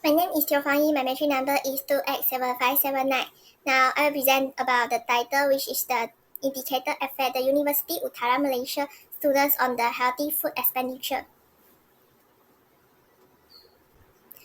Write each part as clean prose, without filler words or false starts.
My name is Tiofang. My metric number is 287579. Now I will present about the title, which is the indicator affect the University Utara, Malaysia students on the healthy food expenditure.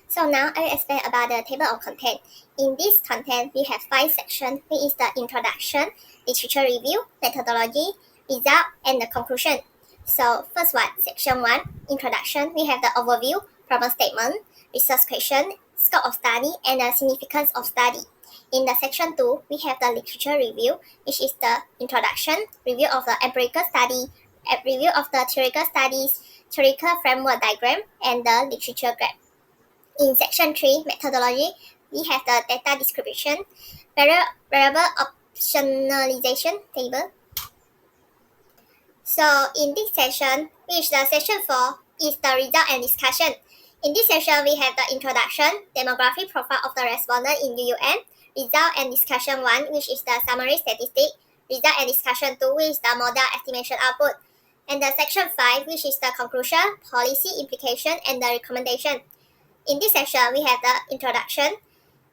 So now I will explain about the table of content. In this content, we have 5 sections, which is the introduction, literature review, methodology, result, and the conclusion. So first one, section 1, introduction, we have the overview, problem statement, research question, scope of study, and the significance of study. In the section 2, we have the literature review, which is the introduction, review of the empirical study, review of the theoretical studies, theoretical framework diagram, and the literature graph. In section 3, methodology, we have the data description, variable optionalization table. So in this session, which the session 4 is the result and discussion. In this session, we have the introduction, demographic profile of the respondent in UUM, result and discussion 1, which is the summary statistic, result and discussion 2, which is the model estimation output, and the section 5, which is the conclusion, policy implication, and the recommendation. In this section, we have the introduction,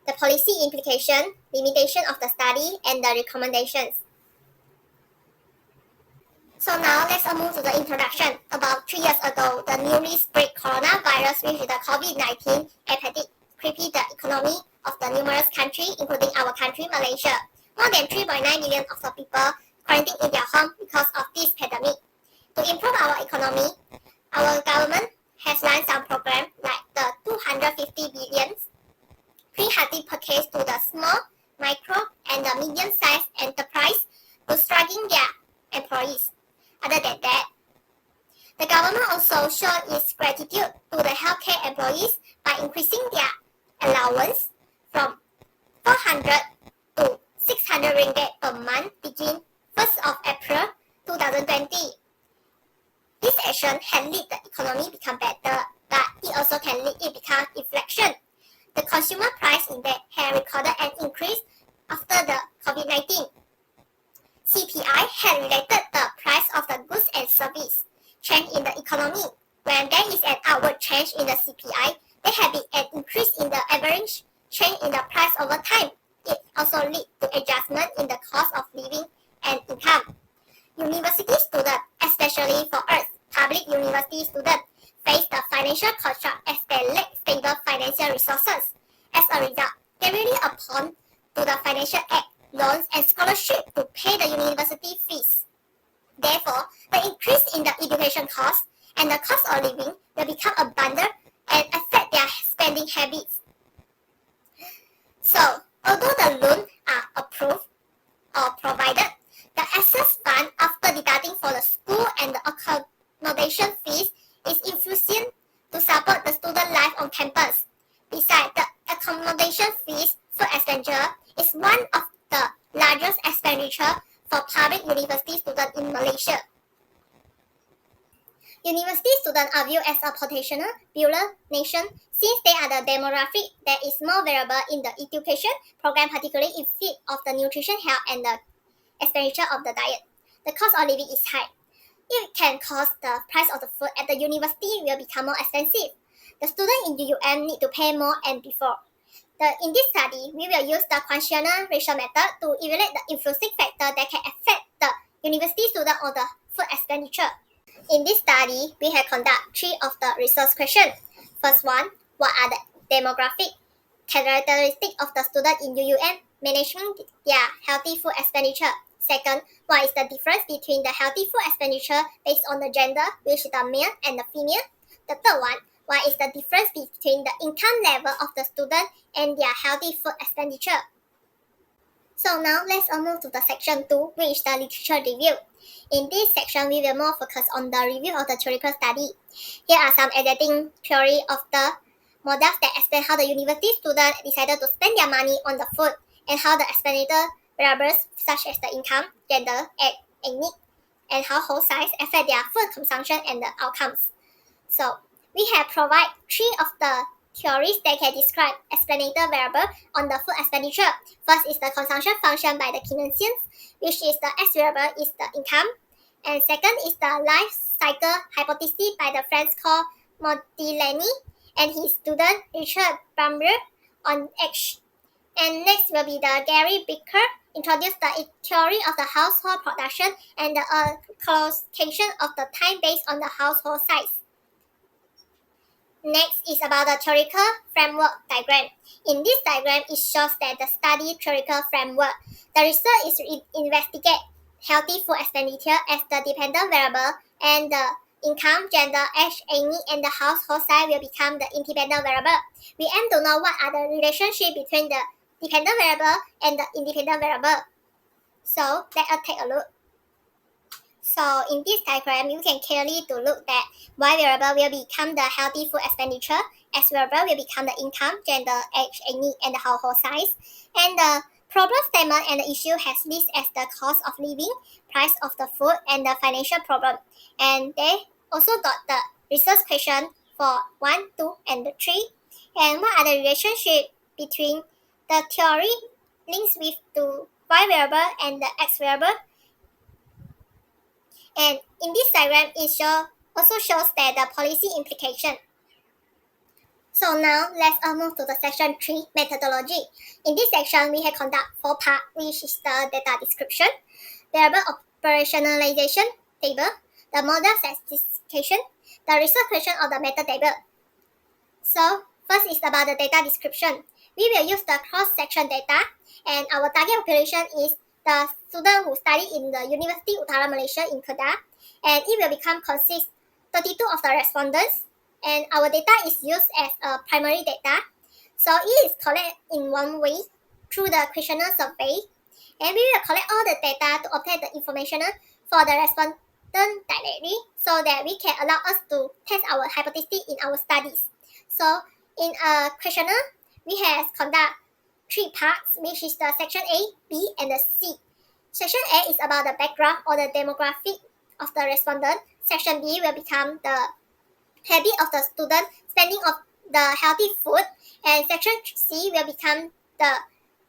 the policy implication, limitation of the study, and the recommendations. So now let's move to the introduction. About 3 years ago, the newly spread coronavirus, which is the COVID-19 epidemic, crippled the economy of the numerous countries, including our country, Malaysia. More than 3.9 million of the people quarantined in their home because of this pandemic. To improve our economy, our government has run some programs like the 250 billion pre-healthy package to the small, micro, and the medium-sized enterprise to struggling their employees. Other than that, the government also showed its gratitude to the healthcare employees by increasing their allowance from 400 to 600 ringgit per month between 1st of April 2020. This action can lead the economy become better, but it also can lead it become inflation. The consumer price index had recorded an increase after the COVID-19. CPI had related the price of the goods and service change in the economy. When there is an outward change in the CPI, there have been an increase in the average change in the price over time. It also leads to adjustment in the cost of living and income. University students, especially for us, public university students, face the financial constraint as they lack stable financial resources. As a result, they rely upon to the financial aid, loans, and scholarship to pay the university fees. Therefore, the increase in the education cost and the cost of living will become a bundle and affect their spending habits. So, although the loans are approved or provided, the access fund after deducting for the school and the accommodation fees is insufficient to support the student life on campus. Besides, the accommodation fees for expenditure is one of the largest expenditure for public university students in Malaysia. University students are viewed as a potential builder nation since they are the demographic that is more variable in the education program, particularly in field of the nutrition, health, and the expenditure of the diet. The cost of living is high. It can cause the price of the food at the university will become more expensive. The students in UUM need to pay more and before. In this study, we will use the quotient ratio method to evaluate the influencing factor that can affect the university student on the food expenditure. In this study, we have conducted 3 of the research questions. First one, what are the demographic characteristics of the student in UUM managing their healthy food expenditure? Second, what is the difference between the healthy food expenditure based on the gender, which is the male and the female? The third one, what is the difference between the income level of the student and their healthy food expenditure? So now let's move to the section 2, which is the literature review. In this section, we will more focus on the review of the theoretical study. Here are some editing theory of the models that explain how the university students decided to spend their money on the food and how the expenditure variables such as the income, gender, ethnic, and household size affect their food consumption and the outcomes. So we have provided 3 of the theories that can describe expenditure variable on the food expenditure. First is the consumption function by the Keynesians, which is the X variable is the income. And second is the life cycle hypothesis by the French called Modigliani. and his student Richard Bamber on H. And next will be the Gary Baker introduce the theory of the household production and the allocation of the time based on the household size. Next is about the theoretical framework diagram. In this diagram, it shows that the study theoretical framework. The research is investigate healthy food expenditure as the dependent variable, and the income, gender, age, age, and the household size will become the independent variable. We aim to know what are the relationship between the dependent variable and the independent variable. So let us take a look. So in this diagram, you can clearly to look that Y variable will become the healthy food expenditure, X variable will become the income, gender, age, age, and the household size. And the problem statement and the issue has listed as the cost of living, price of the food, and the financial problem. And they also got the research question for 1, 2, and 3. And what are the relationship between the theory links with the Y variable and the X variable? And in this diagram, it also shows that the policy implication. So now let's move to the section 3, methodology. In this section, we have conduct 4 parts, which is the data description, variable operationalization table, the model specification, the research question of the meta table. So first is about the data description. We will use the cross-section data, and our target population is the student who study in the University Utara, Malaysia in Kedah, and it will become consist 32 of the respondents, and our data is used as a primary data. So it is collected in one way through the questionnaire survey, and we will collect all the data to obtain the information for the respondent directly, so that we can allow us to test our hypothesis in our studies. So in a questionnaire, we have conduct 3 parts, which is the section A, B, and the C. Section A is about the background or the demographic of the respondent. Section B will become the habit of the student spending of the healthy food, and section C will become the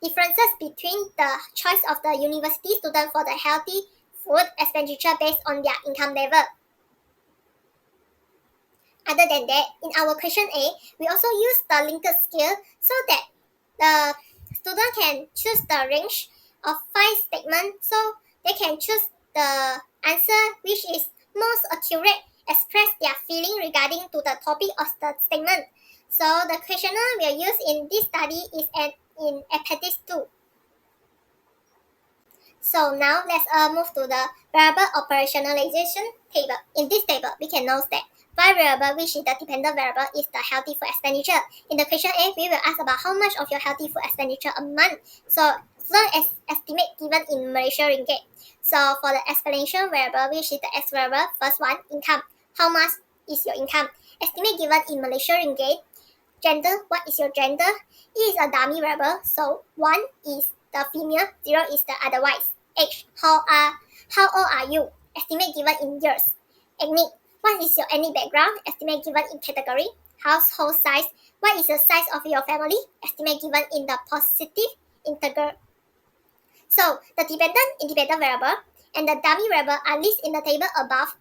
differences between the choice of the university student for the healthy food expenditure based on their income level. Other than that, in our question A, we also use the linked scale so that the student can choose the range of 5 statements, so they can choose the answer which is most accurate, express their feeling regarding to the topic of the statement. So the questionnaire we use in this study is in Appendix 2. So now let's move to the variable operationalization table. In this table, we can note that Y variable, which is the dependent variable, is the healthy food expenditure. In the question A, we will ask about how much of your healthy food expenditure a month. So student estimate given in Malaysia ringgit. So for the explanation variable, which is the X variable, first one, income. How much is your income? Estimate given in Malaysia ringgit. Gender, what is your gender? It is a dummy variable, so 1 is the female, 0 is the otherwise. Age, how old are you? Estimate given in years. Ethnic, what is your ethnic background? Estimate given in category. Household size, what is the size of your family? Estimate given in the positive integer. So the dependent, independent variable, and the dummy variable are listed in the table above,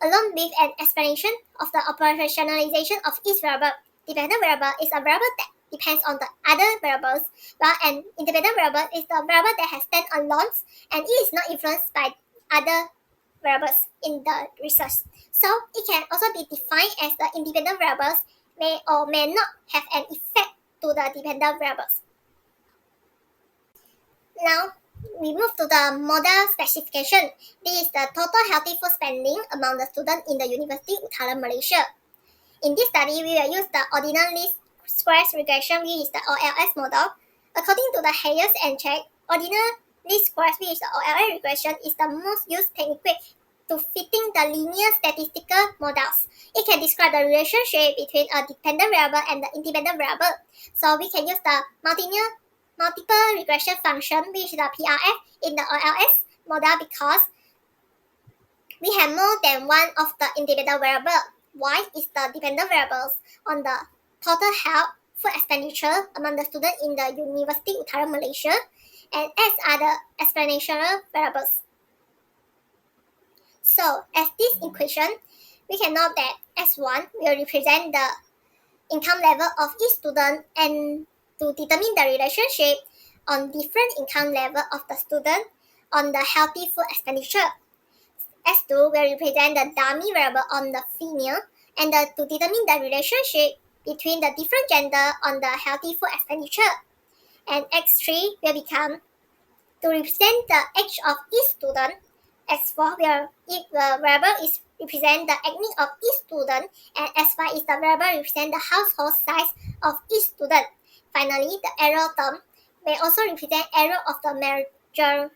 along with an explanation of the operationalization of each variable. Dependent variable is a variable that depends on the other variables, while an independent variable is the variable that has stand alone and it is not influenced by other variables in the research. So it can also be defined as the independent variables may or may not have an effect to the dependent variables. Now we move to the model specification. This is the total healthy food spending among the students in the University Utara, Malaysia. In this study, we will use the ordinal least squares regression, which is the OLS model. According to the Hayes and Check, ordinal least squares, which is the OLS regression, is the most used technique to fitting the linear statistical models. It can describe the relationship between a dependent variable and the independent variable. So we can use the multiple regression function, which is the PRF, in the OLS model because we have more than one of the independent variable. Y is the dependent variables on the total health food expenditure among the students in the University Utara, Malaysia, and X are the explanational variables. So as this equation, we can note that S1 will represent the income level of each student and to determine the relationship on different income level of the student on the healthy food expenditure. S2 will represent the dummy variable on the female and to determine the relationship between the different gender on the healthy food expenditure. And X3 will become to represent the age of each student. X4 where if the variable is represent the ethnic of each student, and S5 is the variable represent the household size of each student. Finally, the error term may also represent error of the measurement,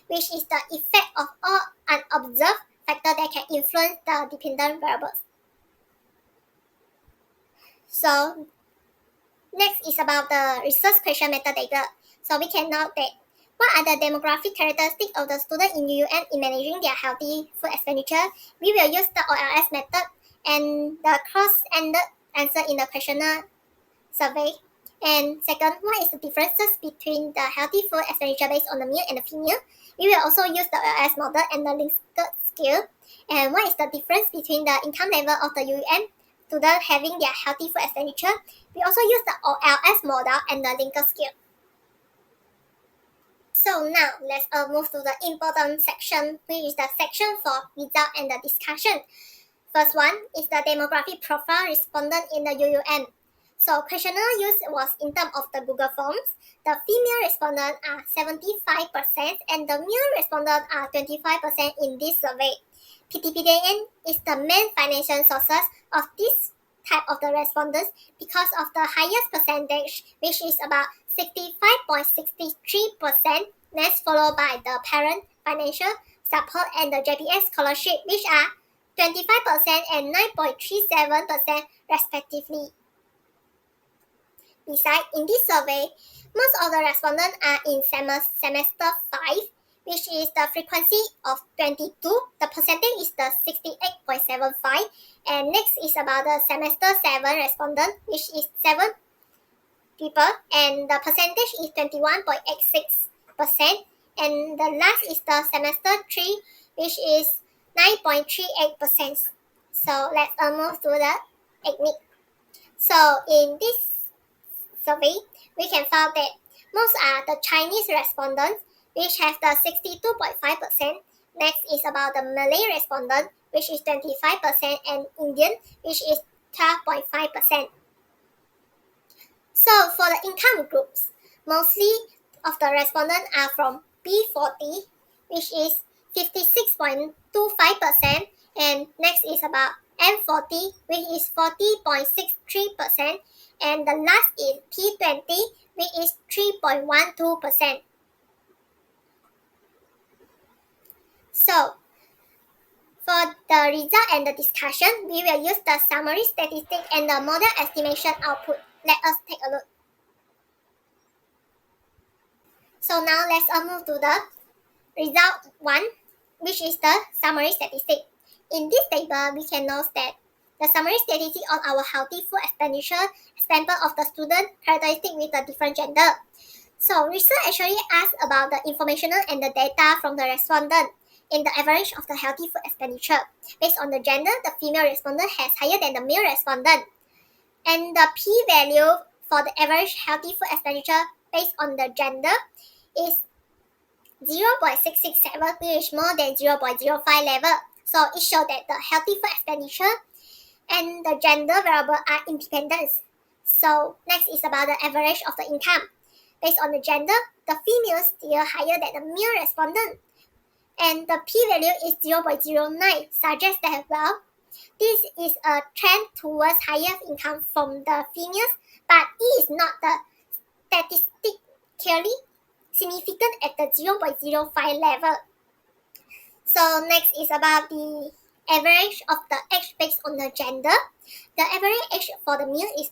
which is the effect of all unobserved factors that can influence the dependent variables. So next is about the research question metadata. So we can note that what are the demographic characteristics of the student in UUM in managing their healthy food expenditure? We will use the OLS method and the cross-ended answer in the questionnaire survey. And second, what is the differences between the healthy food expenditure based on the male and the female? We will also use the OLS model and the Likert scale. And what is the difference between the income level of the UUM student having their healthy food expenditure? We also use the OLS model and the Likert scale. So now let's move to the important section, which is the section for result and the discussion. First one is the demographic profile respondent in the UUM. So questionnaire use was in terms of the Google Forms. The female respondent are 75% and the male respondent are 25% in this survey. PTPDN is the main financial sources of this type of the respondents because of the highest percentage, which is about 65.63%, next followed by the parent financial support and the JPS scholarship, which are 25% and 9.37% respectively. Besides, in this survey, most of the respondents are in semester 5, which is the frequency of 22. The percentage is the 68.75. And next is about the semester 7 respondent, which is 7 people, and the percentage is 21.86%. And the last is the semester 3, which is 9.38%. So let's move to the ethnic. So in this survey, we can find that most are the Chinese respondents, which have the 62.5%. Next is about the Malay respondent, which is 25%, and Indian, which is 12.5%. So for the income groups, mostly of the respondents are from B40, which is 56.25%, and next is about M40, which is 40.63%, and the last is P20, which is 3.12%. So for the result and the discussion, we will use the summary statistic and the model estimation output. Let us take a look. So now let's move to the result 1, which is the summary statistic. In this table, we can note that the summary statistic on our healthy food expenditure sample of the student characteristic with a different gender. So research actually asks about the informational and the data from the respondent in the average of the healthy food expenditure. Based on the gender, the female respondent has higher than the male respondent. And the p-value for the average healthy food expenditure based on the gender is 0.667, which is more than 0.05 level. So it shows that the healthy food expenditure and the gender variable are independent. So next is about the average of the income. Based on the gender, the female is still higher than the male respondent. And the p-value is 0.09, suggests that, well, this is a trend towards higher income from the females, but it is not the statistically significant at the 0.05 level. So next is about the average of the age based on the gender. The average age for the male is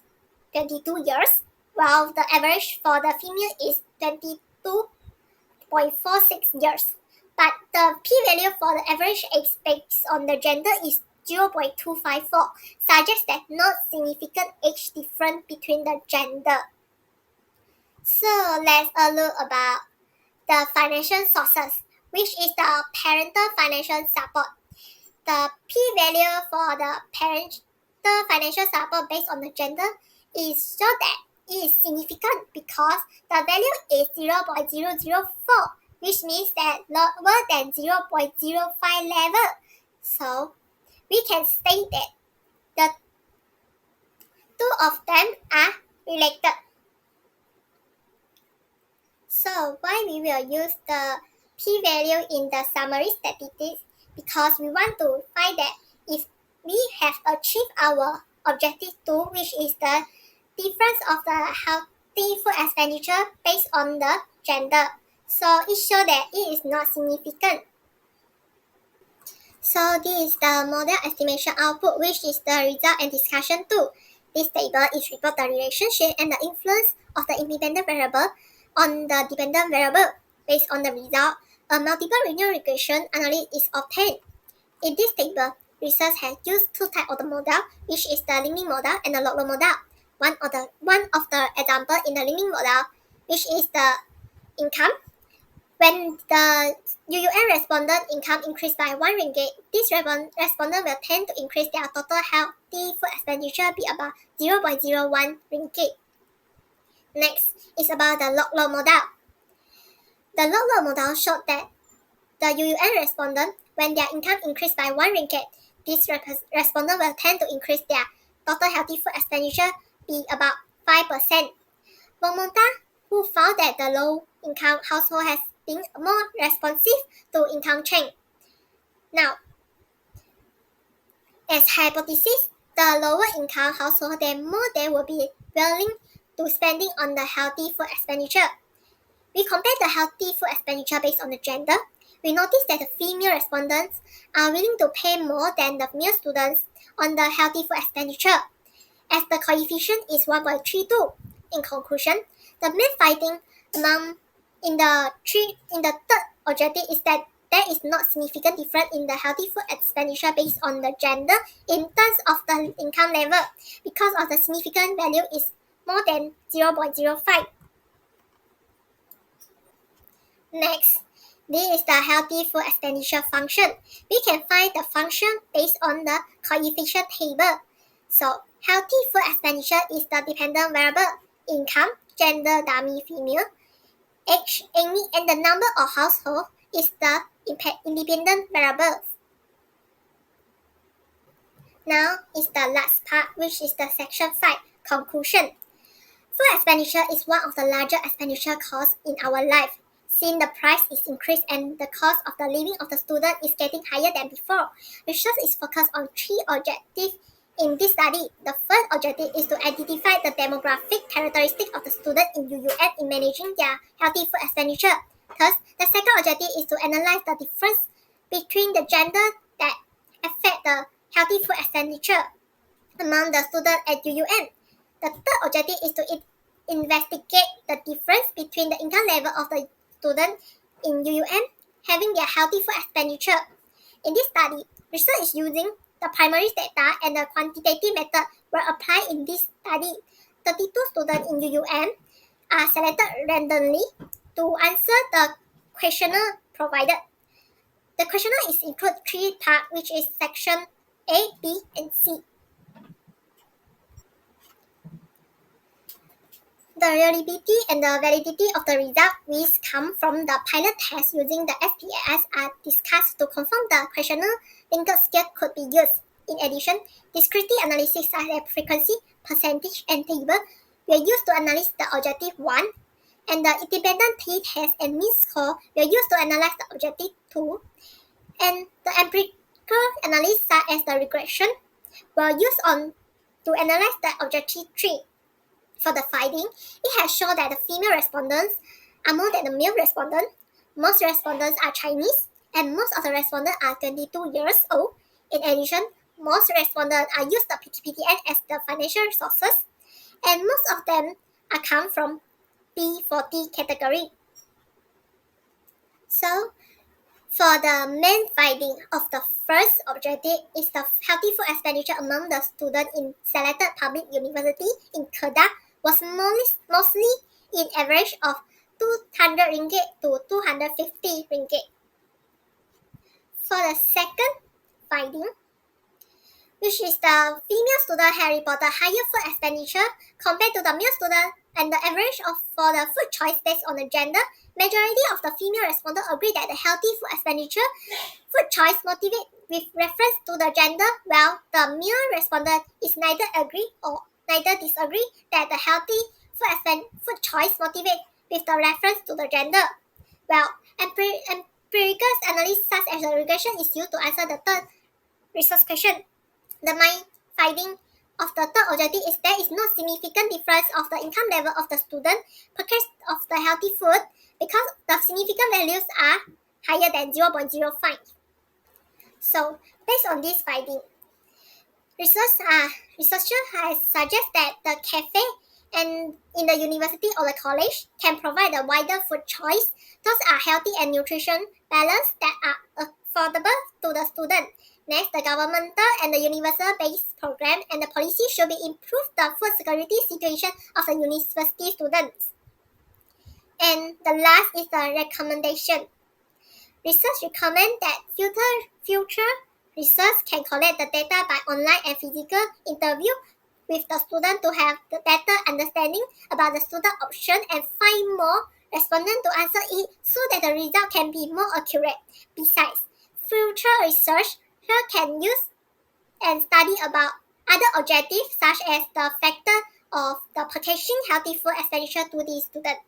22 years, while the average for the female is 22.46 years. But the p-value for the average age based on the gender is 0.254, suggests that no significant age difference between the gender. So let's look about the financial sources, which is the parental financial support. The p-value for the parent the financial support based on the gender is so that it is significant because the value is 0.004, which means that lower than 0.05 level. So we can state that the two of them are related. So why we will use the p-value in the summary statistics? Because we want to find that if we have achieved our objective 2, which is the difference of the healthy food expenditure based on the gender. So it shows that it is not significant. So this is the model estimation output, which is the result and discussion tool. This table is report the relationship and the influence of the independent variable on the dependent variable. Based on the result, a multiple linear regression analysis is obtained. In this table, research has used two types of the model, which is the learning model and the log model. One of the example in the learning model, which is the income. When the UUN respondent income increased by 1 ringgit, this respondent will tend to increase their total healthy food expenditure by about 0.01 ringgit. Next is about the log model. The log model showed that the UUN respondent, when their income increased by 1 ringgit, this respondent will tend to increase their total healthy food expenditure by about 5%. Monta, who found that the low-income household has been more responsive to income change. Now, as hypothesis, the lower income household, then more they will be willing to spending on the healthy food expenditure. We compare the healthy food expenditure based on the gender. We notice that the female respondents are willing to pay more than the male students on the healthy food expenditure, as the coefficient is 1.32. In conclusion, the main finding in the third objective is that there is not significant difference in the healthy food expenditure based on the gender in terms of the income level, because of the significant value is more than 0.05. Next, this is the healthy food expenditure function. We can find the function based on the coefficient table. So, healthy food expenditure is the dependent variable income, gender dummy female, age, age, and the number of households is the independent variables. Now is the last part, which is the section 5, conclusion. Food expenditure is one of the larger expenditure costs in our life. Since the price is increased and the cost of the living of the student is getting higher than before, research is focused on 3 objectives in this study. The first objective is to identify the demographic characteristics of the student in UUN in managing their healthy food expenditure. Thus, the second objective is to analyze the difference between the gender that affect the healthy food expenditure among the students at UUN. The third objective is to investigate the difference between the income level of the student in UUN having their healthy food expenditure. In this study, research is using the primary data and the quantitative method were applied in this study. 32 students in UUN are selected randomly to answer the questionnaire provided. The questionnaire is include 3 parts, which is section A, B, and C. The reliability and the validity of the result which come from the pilot test using the SPAS are discussed to confirm the questionnaire linked scale could be used. In addition, discrete analysis such as frequency, percentage, and table were used to analyze the objective 1, and the independent t-test and mean score were used to analyze the objective 2, and the empirical analysis such as the regression were used to analyze the objective 3. For the finding, it has shown that the female respondents are more than the male respondents. Most respondents are Chinese, and most of the respondents are 22 years old. In addition, most respondents are used the PTPTN as the financial resources, and most of them are come from B40 category. So, for the main finding of the first objective is the healthy food expenditure among the students in selected public university in Kedah was mostly in average of 200 ringgit to 250 ringgit. For the second finding, which is the female student had reported higher food expenditure compared to the male student, and the average for the food choice based on the gender. Majority of the female respondents agree that the healthy food expenditure food choice motivate with reference to the gender, while the male respondent is neither agree or neither disagree that the healthy food choice motivate with the reference to the gender. Well, empirical analysis such as the regression is used to answer the third research question. The main finding of the third objective is there is no significant difference of the income level of the student per case of the healthy food because the significant values are higher than 0.05. So, based on this finding, researcher has suggested that the cafe and in the university or the college can provide a wider food choice. Those are healthy and nutrition balanced that are affordable to the student. Next, the governmental and the universal-based program and the policy should be improve the food security situation of the university students. And the last is the recommendation. Research recommend that future research can collect the data by online and physical interview with the student to have the better understanding about the student option and find more respondents to answer it so that the result can be more accurate. Besides, future research can use and study about other objectives such as the factor of the purchasing healthy food expenditure to the student.